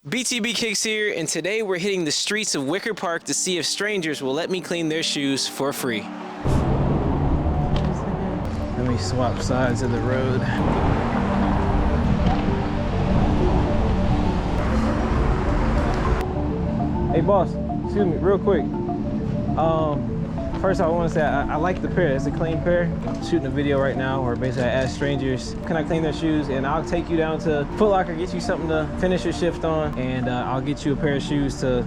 BTB Kicks here, and today we're hitting the streets of Wicker Park to see if strangers will let me clean their shoes for free. Let me swap sides of the road. Hey boss, excuse me, real quick. First I want to say I like the pair. It's a clean pair. I'm shooting a video right now where basically I ask strangers, can I clean their shoes? And I'll take you down to Foot Locker, get you something to finish your shift on, and I'll get you a pair of shoes to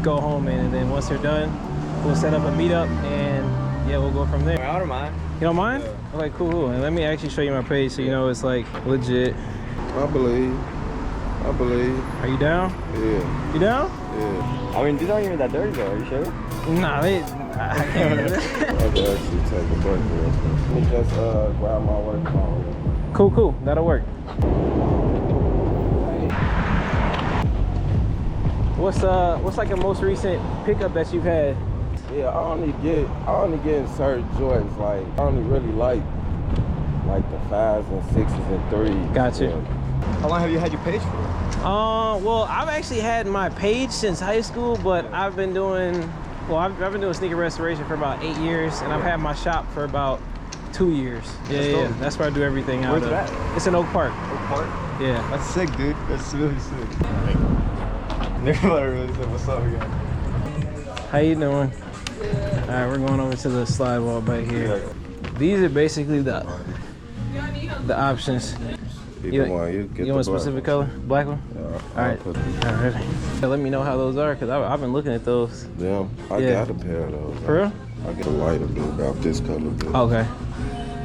go home in. And then once they're done, we'll set up a meetup, and yeah, we'll go from there. I don't mind. You don't mind? Yeah. Okay, cool. And let me actually show you my page so you know it's like legit. I believe. Are you down? Yeah. You down? Yeah. I mean, these aren't even that dirty though, are you sure? Nah, I can't. I can actually take a break real quick. Let me just grab my work phone. Cool. That'll work. What's like a most recent pickup that you've had? Yeah, I only get in certain joints. Like I only really like the 5s and 6s and 3s. Gotcha. Yeah. How long have you had your page for? Well, I've actually had my page since high school, but I've been doing sneaker restoration for about 8 years, and I've had my shop for about 2 years. Yeah, that's where I do everything out of. Where's it at? It's in Oak Park. Oak Park? Yeah. That's sick, dude. That's really sick. Nobody really said what's up again. How you doing? All right, we're going over to the slide wall back here. These are basically the options. You want a specific color? Black one? Yeah. All right. Let me know how those are, because I've been looking at those. Them. I got a pair of those. For real? I get a lighter blue about this color blue. Okay.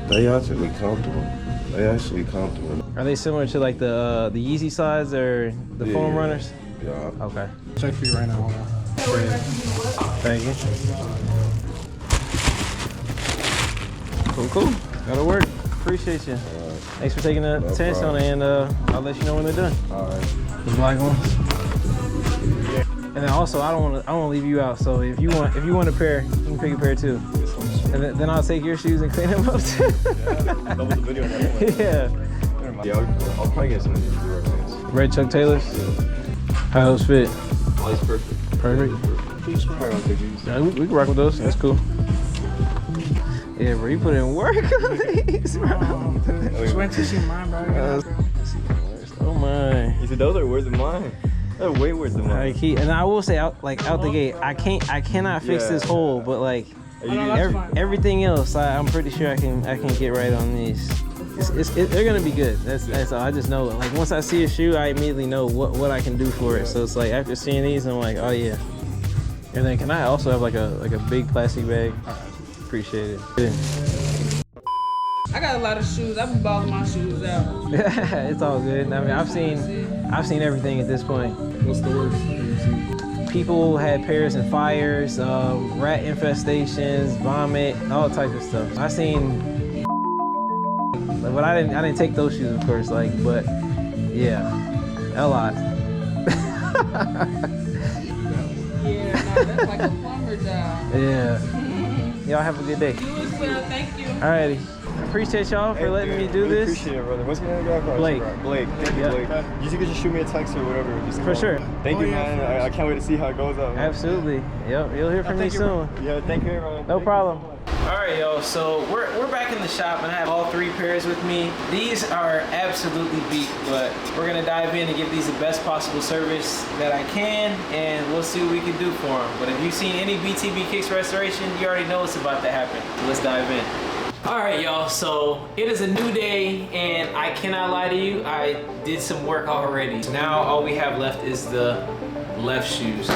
They actually comfortable. Are they similar to like the Yeezy size or the foam runners? Yeah. Okay. Check for you right now. Hold on. Thank you. Cool. That'll work. Appreciate you. Thanks for taking the chance on it, and I'll let you know when they're done. All right. The black ones. And then also, I don't want to leave you out. So if you want a pair, you can pick a pair too. And then I'll take your shoes and clean them up too. Yeah, double the video on that one. Yeah. Yeah, I'll probably get some of these red pants. Red Chuck Taylors. How those fit? Oh, it's perfect. Perfect. Probably want to take these. Yeah, we can rock with those. That's cool. Yeah, bro, you put in work on these, bro. Just wait till you see mine, bro. Oh my. You see those are worse than mine. They're way worse than mine. And I will say out the gate, I cannot fix this hole, but like everything else, I'm pretty sure I can get right on these. They're gonna be good. That's all. I just know it. Like once I see a shoe, I immediately know what I can do for it. So it's like after seeing these, I'm like, oh yeah. And then can I also have like a big plastic bag? Appreciate it. Good. I got a lot of shoes. I've been balling my shoes out. It's all good. I mean, I've seen everything at this point. What's the worst? People had pairs and fires, rat infestations, vomit, all types of stuff. I seen, but I didn't take those shoes, of course. But yeah, a lot. Yeah, no, that's like a plumber job. Yeah. Y'all have a good day. You as well, thank you. Alrighty. Appreciate y'all for letting me do this. Appreciate it, brother. What's your name again? Blake. Blake. Thank you, Blake. You could just shoot me a text or whatever. Just For sure. Thank you, man. I can't wait to see how it goes up. Man. Absolutely. Yep. You'll hear from me soon. Yeah, thank you, everyone. No problem. All right, y'all. So we're back in the shop, and I have all 3 pairs with me. These are absolutely beat, but we're gonna dive in and give these the best possible service that I can, and we'll see what we can do for them. But if you've seen any BTB Kicks restoration, you already know what's about to happen. So let's dive in. All right, y'all, so it is a new day, and I cannot lie to you, I did some work already. Now all we have left is the left shoes.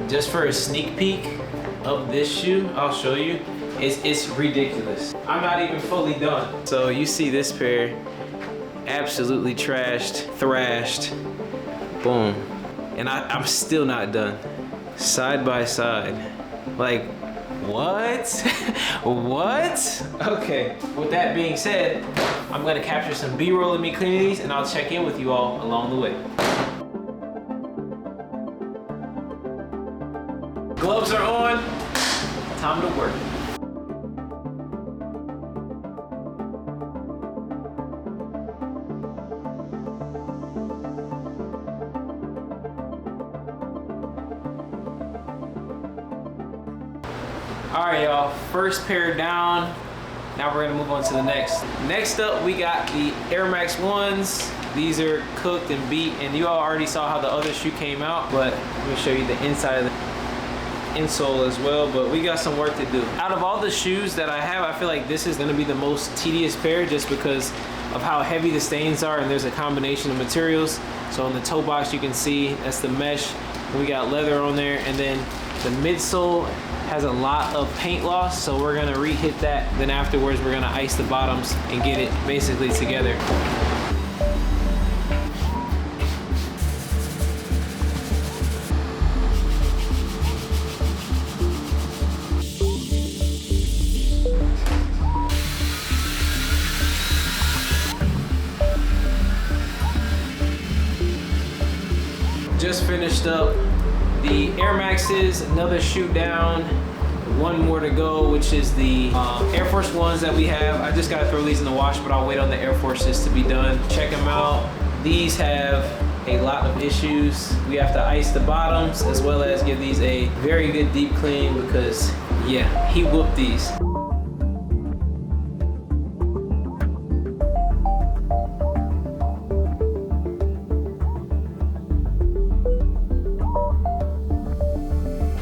Just for a sneak peek of this shoe, I'll show you. It's ridiculous. I'm not even fully done. So you see this pair, absolutely trashed, thrashed, boom. And I'm still not done. Side by side, like, what? What? Okay, with that being said, I'm gonna capture some B-roll of me cleaning these, and I'll check in with you all along the way. Gloves are on, time to work. All right, y'all, first pair down. Now we're gonna move on to the next. Next up, we got the Air Max 1s. These are cooked and beat, and you all already saw how the other shoe came out, but let me show you the inside of the insole as well, but we got some work to do. Out of all the shoes that I have, I feel like this is gonna be the most tedious pair just because of how heavy the stains are, and there's a combination of materials. So in the toe box, you can see that's the mesh. We got leather on there, and then the midsole has a lot of paint loss, so we're gonna re-hit that. Then afterwards, we're gonna ice the bottoms and get it basically together. Just finished up the Air Maxes, another shoe down, one more to go, which is the Air Force Ones that we have. I just gotta throw these in the wash, but I'll wait on the Air Forces to be done. Check them out. These have a lot of issues. We have to ice the bottoms as well as give these a very good deep clean because yeah, he whooped these.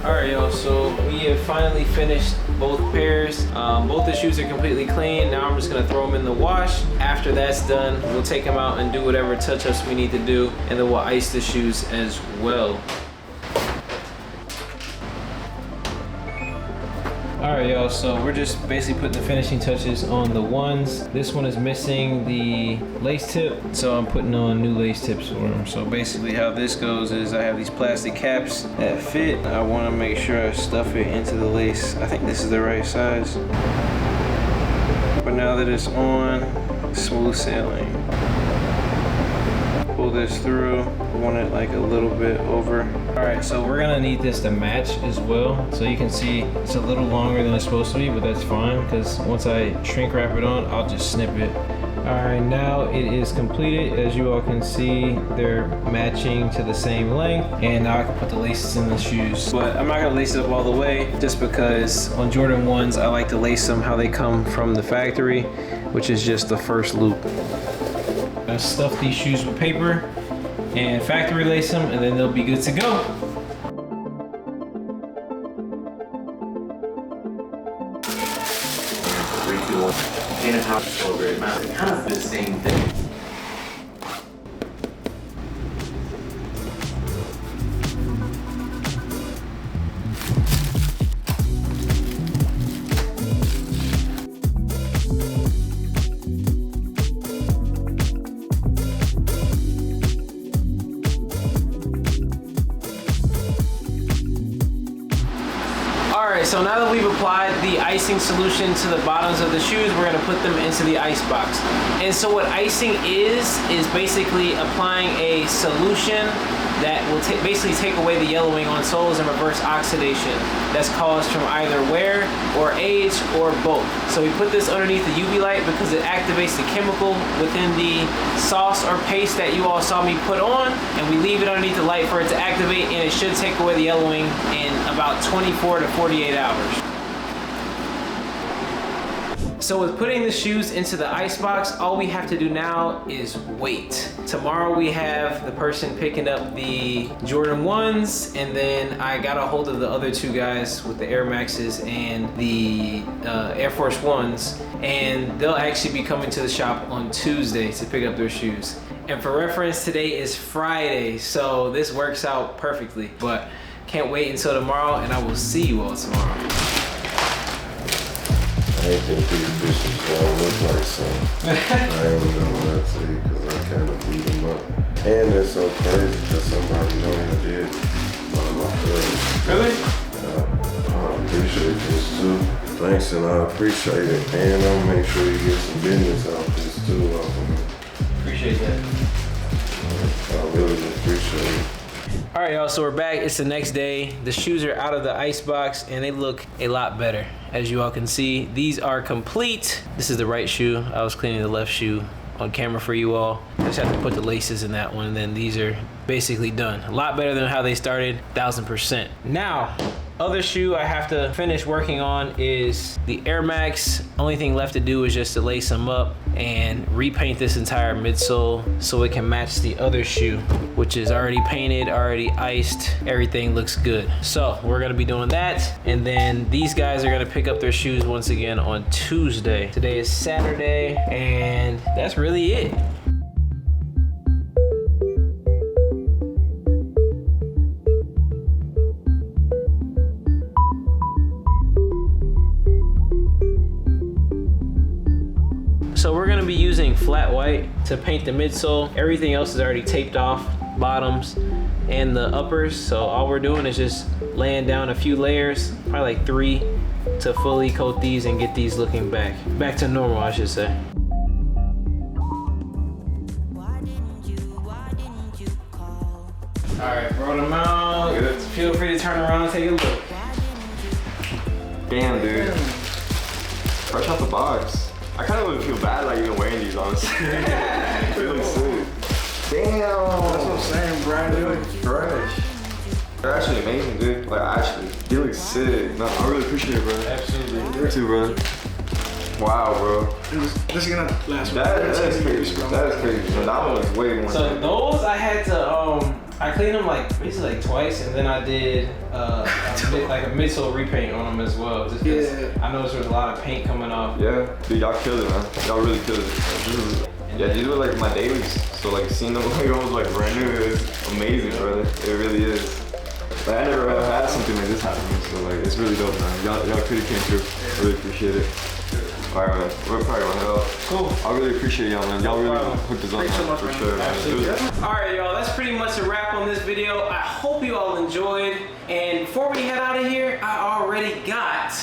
Alright y'all, so we have finally finished both pairs. Both the shoes are completely clean. Now I'm just gonna throw them in the wash. After that's done, we'll take them out and do whatever touch-ups we need to do, and then we'll ice the shoes as well. Alright y'all, so we're just basically putting the finishing touches on the ones. This one is missing the lace tip, so I'm putting on new lace tips for them. So basically how this goes is I have these plastic caps that fit. I want to make sure I stuff it into the lace. I think this is the right size. But now that it's on, smooth sailing. Pull this through. I want it like a little bit over. All right, so we're gonna need this to match as well. So you can see it's a little longer than it's supposed to be, but that's fine because once I shrink wrap it on, I'll just snip it. All right, now it is completed. As you all can see, they're matching to the same length, and now I can put the laces in the shoes. But I'm not gonna lace it up all the way just because on Jordan 1s, I like to lace them how they come from the factory, which is just the first loop. I stuff these shoes with paper and factory lace them, and then they'll be good to go. And how to celebrate math, kind of the same thing. So now that we've applied the icing solution to the bottoms of the shoes, we're gonna put them into the ice box. And so what icing is basically applying a solution that will basically take away the yellowing on soles and reverse oxidation that's caused from either wear or age or both. So we put this underneath the UV light because it activates the chemical within the sauce or paste that you all saw me put on, and we leave it underneath the light for it to activate, and it should take away the yellowing in about 24 to 48 hours. So with putting the shoes into the ice box, all we have to do now is wait. Tomorrow we have the person picking up the Jordan 1s, and then I got a hold of the other two guys with the Air Maxes and the Air Force 1s, and they'll actually be coming to the shop on Tuesday to pick up their shoes. And for reference, today is Friday, so this works out perfectly, but can't wait until tomorrow, and I will see you all tomorrow. I ain't think these bitches all look like some. I ain't gonna lie to you because I kind of beat them up. And it's so crazy because somebody already did one of my cousins. Really? I appreciate this too. Thanks, and I appreciate it. And I'll make sure you get some business out this too. Appreciate that. I really appreciate it. All right, y'all, so we're back. It's the next day. The shoes are out of the ice box and they look a lot better. As you all can see, these are complete. This is the right shoe. I was cleaning the left shoe on camera for you all. I just have to put the laces in that one, and then these are basically done. A lot better than how they started, 1000%. Now, Other shoe I have to finish working on is the Air Max. Only thing left to do is just to lace them up and repaint this entire midsole so it can match the other shoe, which is already painted, already iced. Everything looks good. So we're gonna be doing that. And then these guys are gonna pick up their shoes once again on Tuesday. Today is Saturday, and that's really it. So we're gonna be using flat white to paint the midsole. Everything else is already taped off, bottoms and the uppers. So all we're doing is just laying down a few layers, probably like 3, to fully coat these and get these looking back to normal, I should say. All right, brought them out. Good. Feel free to turn around and take a look. Damn, dude. Fresh out the box. I kind of would feel bad like even wearing these, honestly. They look sick. Damn. That's what I'm saying, Brian. They look fresh. They're actually amazing, dude. Like, actually, they look sick. No, I really appreciate it, bro. Absolutely. You too, bro. Wow, bro. This is gonna last. That is crazy. That is crazy. No, that one was way more. So those I had to I cleaned them like basically like twice, and then I did like a midsole repaint on them as well. Just 'cause I noticed there was a lot of paint coming off. Yeah, dude, y'all killed it, man. Y'all really killed it. Yeah, these were like my dailies. So like seeing them like almost like brand new is amazing, brother. It really is. Like, I never had something like this happen, so like it's really dope, man. Y'all could have came through. I really appreciate it. All right, man. We're probably gonna head out. Cool. I really appreciate y'all, man. Y'all really hooked us up, Thanks so man, much, for man. sure, man. Absolutely. All right, y'all. That's pretty much a wrap on this video. I hope you all enjoyed. And before we head out of here, I already got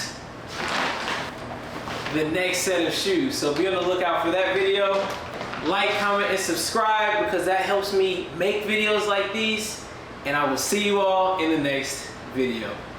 the next set of shoes. So be on the lookout for that video. Like, comment, and subscribe because that helps me make videos like these. And I will see you all in the next video.